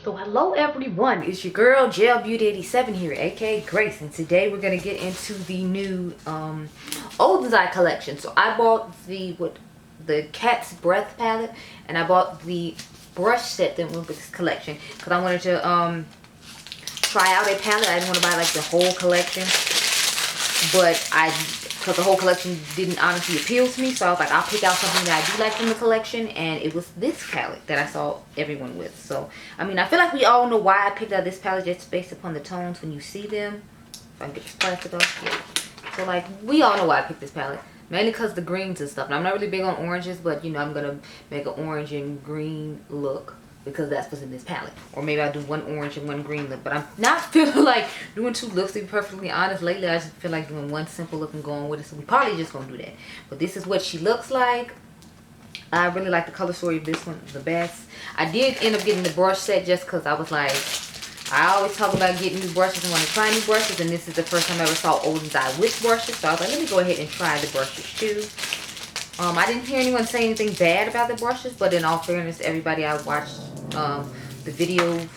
So hello everyone, it's your girl Gel Beauty 87 here, aka Grace, and today we're gonna get into the new Oden collection. So I bought the Cat's Breath palette, and I bought the brush set that went with this collection because I wanted to try out a palette. I didn't want to buy like the whole collection, but because the whole collection didn't honestly appeal to me, so I was like, I'll pick out something that I do like from the collection, and it was this palette that I saw everyone with. So I mean, I feel like we all know why I picked out this palette, just based upon the tones when you see them. If I can get this plastic off. Yeah. So like, we all know why I picked this palette, mainly because the greens and stuff. And I'm not really big on oranges, but you know, I'm gonna make an orange and green look because that's what's in this palette. Or maybe I'll do one orange and one green look, but I'm not feeling like doing two looks, to be perfectly honest. Lately I just feel like doing one simple look and going with it, so we probably just gonna do that. But this is what she looks like. I really like the color story of this one the best. I did end up getting the brush set just because I was like, I always talk about getting new brushes and want to try new brushes, and this is the first time I ever saw Oden's Eye with brushes, so I was like, let me go ahead and try the brushes too. I didn't hear anyone say anything bad about the brushes, but in all fairness, everybody I watched the videos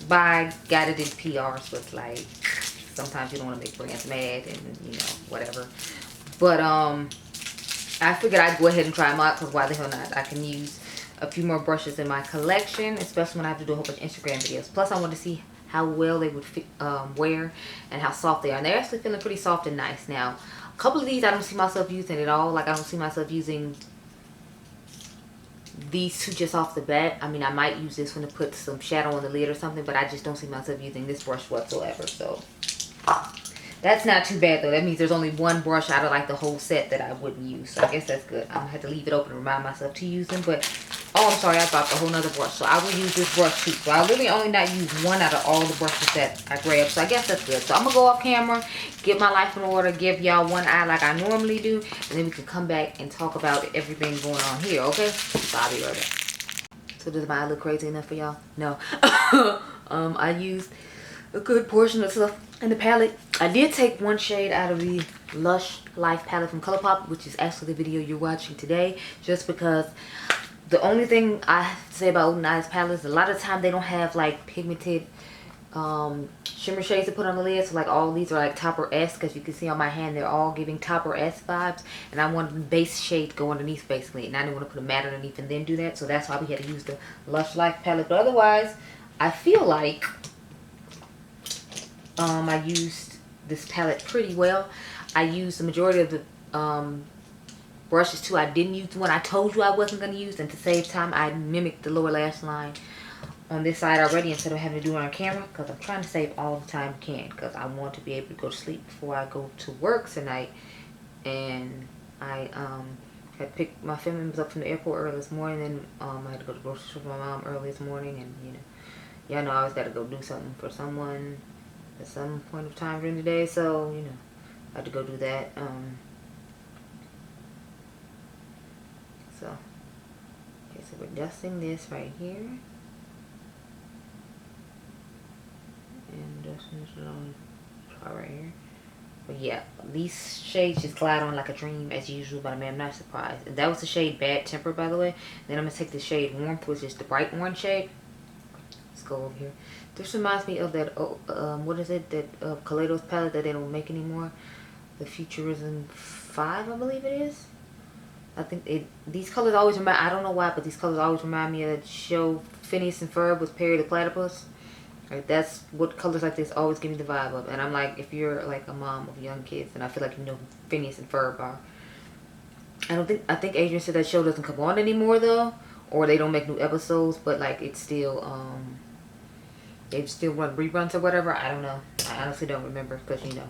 by got it in PR, so it's like, sometimes you don't want to make brands mad and, you know, whatever. But I figured I'd go ahead and try them out, because why the hell not? I can use a few more brushes in my collection, especially when I have to do a whole bunch of Instagram videos. Plus, I want to see how well they would fit, wear, and how soft they are. And they're actually feeling pretty soft and nice now. A couple of these I don't see myself using at all. Like, I don't see myself using these two just off the bat. I mean, I might use this one to put some shadow on the lid or something, but I just don't see myself using this brush whatsoever. So that's not too bad though. That means there's only one brush out of like the whole set that I wouldn't use. So I guess that's good. I'm gonna have to leave it open to remind myself to use them. But oh, I'm sorry, I dropped a whole nother brush. So I will use this brush too. So I really only not use one out of all the brushes that I grabbed. So I guess that's good. So I'm gonna go off camera, get my life in order, give y'all one eye like I normally do, and then we can come back and talk about everything going on here, okay? So I'll be right back. So does my eye look crazy enough for y'all? No. I used a good portion of stuff in the palette. I did take one shade out of the Lush Life palette from ColourPop, which is actually the video you're watching today, just because the only thing I have to say about Oden Eye's palettes, a lot of time they don't have like pigmented shimmer shades to put on the lid. So like all these are like Topper-esque, as you can see on my hand, they're all giving Topper-esque vibes, and I wanted the base shade to go underneath basically, and I didn't want to put a matte underneath and then do that, so that's why we had to use the Lush Life palette. But otherwise, I feel like I used this palette pretty well. I used the majority of the brushes too. I didn't use the one I told you I wasn't going to use, and to save time I mimicked the lower lash line on this side already instead of having to do it on camera, because I'm trying to save all the time I can, because I want to be able to go to sleep before I go to work tonight. And I had picked my family members up from the airport early this morning, and I had to go to the grocery store with my mom early this morning, and you know, y'all know I always got to go do something for someone at some point of time during the day, so you know, I had to go do that. So okay, so we're dusting this right here, and dusting this on part right here. But yeah, these shades just glide on like a dream as usual, but I mean, I'm not surprised. And that was the shade Bad Temper, by the way. Then I'm gonna take the shade Warmth, which is the bright orange shade. Let's go over here. This reminds me of that, what is it, that Kaleidos palette that they don't make anymore. The Futurism 5, I believe it is. I think these colors always remind, I don't know why, but these colors always remind me of that show Phineas and Ferb with Perry the Platypus. Like, that's what colors like this always give me the vibe of. And I'm like, if you're like a mom of young kids, and I feel like you know who Phineas and Ferb are. I think Adrian said that show doesn't come on anymore though, or they don't make new episodes, but like it's still they still run reruns or whatever. I don't know. I honestly don't remember, because you know,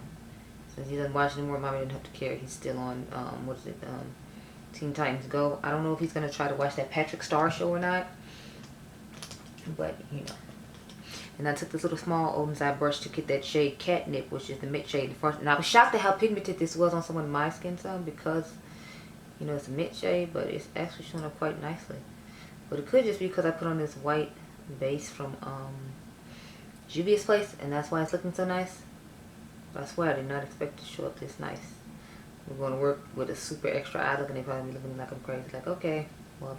since he doesn't watch anymore, mommy didn't have to care. He's still on what is it, Teen Titans Go. I don't know if he's gonna try to watch that Patrick Star show or not, but you know. And I took this little small Oden's Eye brush to get that shade Catnip, which is the mid shade. And I was shocked at how pigmented this was on someone in my skin tone, because you know, it's a mid shade, but it's actually showing up quite nicely. But it could just be because I put on this white base from Juvia's Place, and that's why it's looking so nice. But I swear I did not expect it to show up this nice. We're going to work with a super extra eye look, and they probably be looking like I'm crazy. Like, okay, well,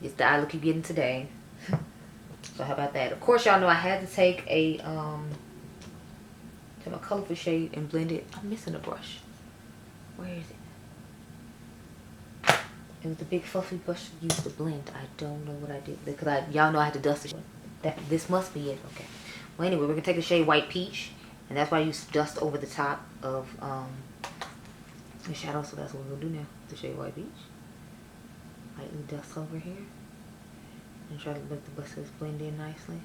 it's the eye look you're getting today. So how about that? Of course, y'all know I had to take a my colorful shade and blend it. I'm missing a brush. Where is it? It was the big fluffy brush used to blend. I don't know what I did because y'all know I had to dust it. This must be it. Okay. Well, anyway, we're gonna take the shade White Peach, and that's why I use dust over the top of the shadow. So that's what we're gonna do now. The shade White Peach. Lightly dust over here, and try to let the brushes blend in nicely.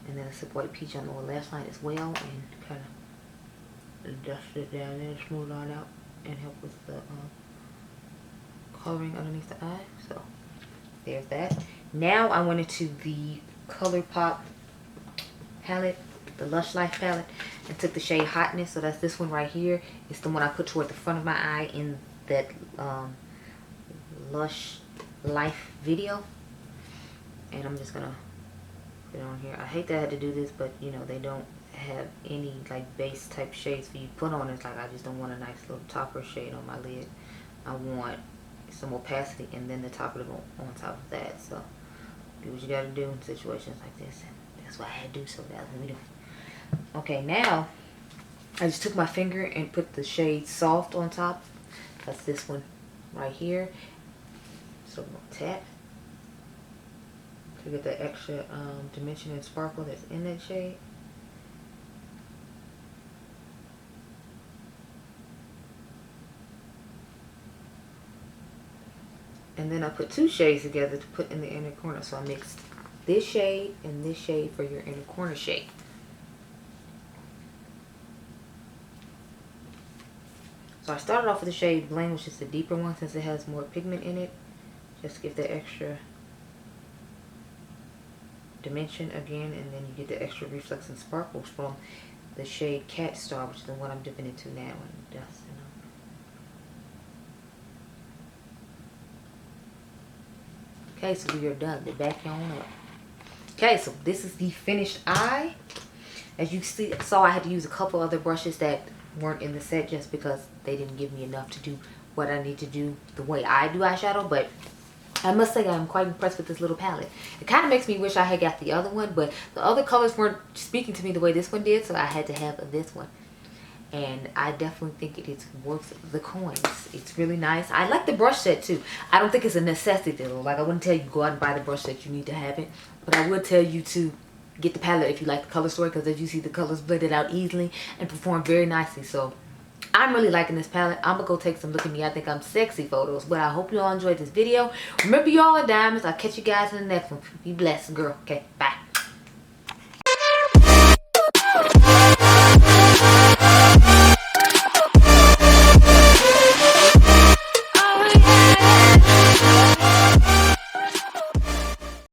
And then I sip White Peach on the lower lash line as well, and kind of dust it down there, smooth it out, and help with the coloring underneath the eye. So there's that. Now I went into the ColourPop palette, the Lush Life palette, and took the shade Hotness. So that's this one right here. It's the one I put toward the front of my eye in that Lush Life video. And I'm just gonna put it on here. I hate that I had to do this, but you know, they don't have any like base type shades for you to put on. It's like I just don't want a nice little topper shade on my lid. I want some opacity and then the top of it on top of that. So do what you gotta do in situations like this, and that's what I had to do. So that's what we do. Okay, now I just took my finger and put the shade Soft on top. That's this one right here. So I'm gonna tap to get the extra dimension and sparkle that's in that shade. And then I put two shades together to put in the inner corner. So I mixed this shade and this shade for your inner corner shade. So I started off with the shade Blend, which is the deeper one since it has more pigment in it. Just to give the extra dimension again, and then you get the extra reflex and sparkles from the shade Cat Star, which is the one I'm dipping into now. And dust, you know. Okay, so we are done. Then back on up. Okay, so this is the finished eye. As you saw, I had to use a couple other brushes that weren't in the set just because they didn't give me enough to do what I need to do the way I do eyeshadow. But I must say I'm quite impressed with this little palette. It kind of makes me wish I had got the other one, but the other colors weren't speaking to me the way this one did, so I had to have this one. And I definitely think it is worth the coins. It's really nice. I like the brush set too. I don't think it's a necessity though. Like I wouldn't tell you go out and buy the brush set, you need to have it. But I would tell you to get the palette if you like the color story, because as you see, the colors blended out easily and perform very nicely. So I'm really liking this palette. I'm gonna go take some look at me. I think I'm sexy photos. But I hope you all enjoyed this video. Remember, you all are diamonds. I'll catch you guys in the next one. Be blessed, girl. Okay, bye.